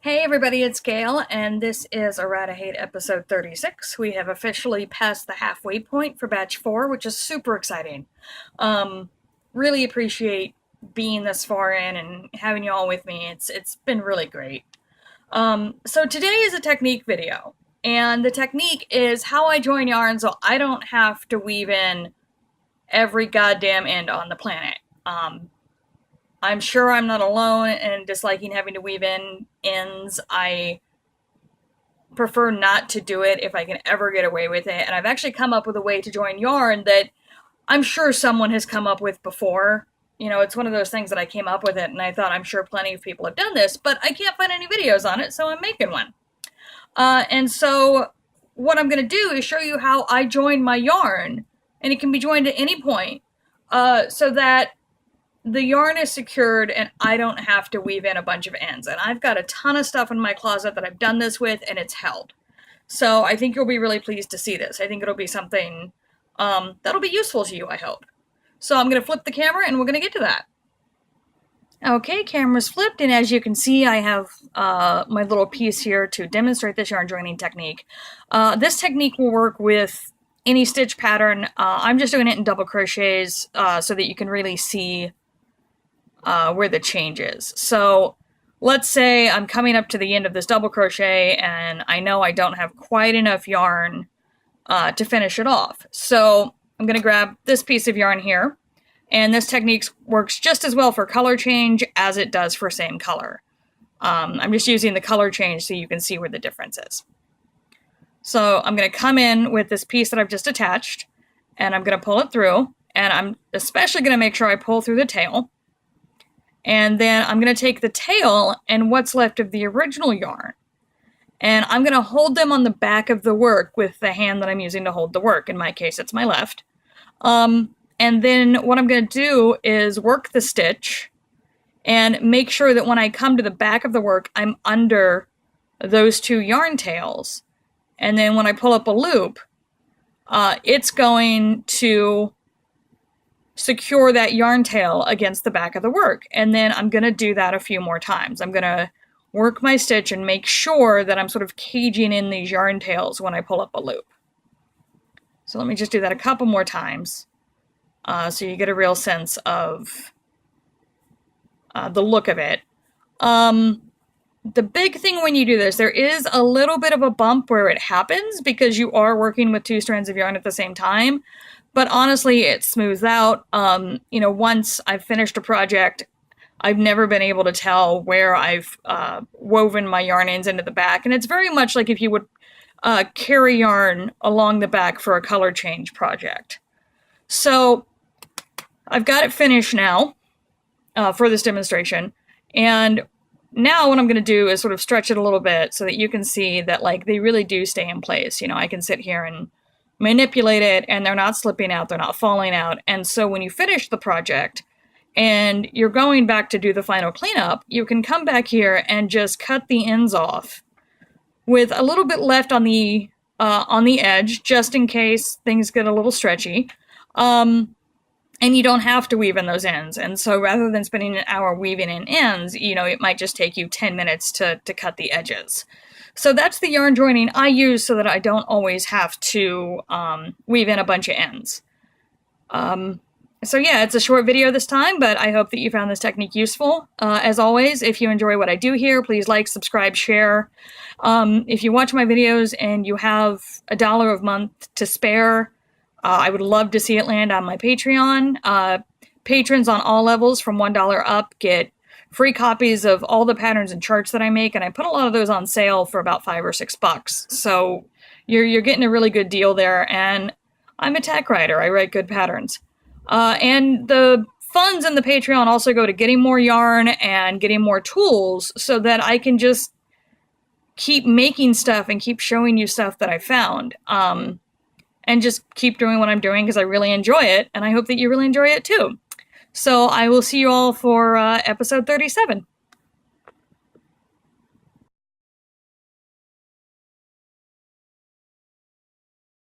Hey everybody, it's Gail, and this is Errata-Hate episode 36. We have officially passed the halfway point for batch 4, which is super exciting. Really appreciate being this far in and having you all with me. It's been really great. So today is a technique video, and the technique is how I join yarn so I don't have to weave in every goddamn end on the planet. I'm sure I'm not alone in disliking having to weave in ends. I prefer not to do it if I can ever get away with it. And I've actually come up with a way to join yarn that I'm sure someone has come up with before. You know, it's one of those things that I came up with it and I thought I'm sure plenty of people have done this, but I can't find any videos on it, so I'm making one. And so what I'm going to do is show you how I join my yarn, and it can be joined at any point, so that the yarn is secured and I don't have to weave in a bunch of ends. And I've got a ton of stuff in my closet that I've done this with, and it's held. So I think you'll be really pleased to see this. I think it'll be something that'll be useful to you, I hope. So I'm going to flip the camera and we're going to get to that. Okay, camera's flipped, and as you can see, I have my little piece here to demonstrate this yarn joining technique. This technique will work with any stitch pattern. I'm just doing it in double crochets so that you can really see where the change is. So let's say I'm coming up to the end of this double crochet and I know I don't have quite enough yarn to finish it off. So I'm going to grab this piece of yarn here, and this technique works just as well for color change as it does for same color. I'm just using the color change so you can see where the difference is. So I'm going to come in with this piece that I've just attached, and I'm going to pull it through, and I'm especially going to make sure I pull through the tail. And then I'm going to take the tail and what's left of the original yarn, and I'm going to hold them on the back of the work with the hand that I'm using to hold the work. In my case, it's my left. And then what I'm going to do is work the stitch and make sure that when I come to the back of the work, I'm under those two yarn tails. And then when I pull up a loop, it's going to secure that yarn tail against the back of the work. And then I'm going to do that a few more times. I'm going to work my stitch and make sure that I'm sort of caging in these yarn tails when I pull up a loop. So let me just do that a couple more times so you get a real sense of the look of it. The big thing when you do this, there is a little bit of a bump where it happens because you are working with two strands of yarn at the same time. But honestly, it smooths out. You know, once I've finished a project, I've never been able to tell where I've woven my yarn ends into the back. And it's very much like if you would carry yarn along the back for a color change project. So I've got it finished now for this demonstration. And now what I'm going to do is sort of stretch it a little bit so that you can see that, like, they really do stay in place. You know, I can sit here and manipulate it and they're not slipping out, they're not falling out. And so when you finish the project and you're going back to do the final cleanup, you can come back here and just cut the ends off with a little bit left on the edge, just in case things get a little stretchy. And you don't have to weave in those ends. And so rather than spending an hour weaving in ends, you know, it might just take you 10 minutes to cut the edges. So that's the yarn joining I use so that I don't always have to weave in a bunch of ends. So yeah, it's a short video this time, but I hope that you found this technique useful. As always, if you enjoy what I do here, please like, subscribe, share. If you watch my videos and you have $1 a month to spare, I would love to see it land on my Patreon. Patrons on all levels from $1 up get free copies of all the patterns and charts that I make, and I put a lot of those on sale for about $5 or $6. So you're getting a really good deal there, and I'm a tech writer. I write good patterns. And the funds in the Patreon also go to getting more yarn and getting more tools so that I can just keep making stuff and keep showing you stuff that I found. And just keep doing what I'm doing because I really enjoy it, and I hope that you really enjoy it too. So I will see you all for episode 37.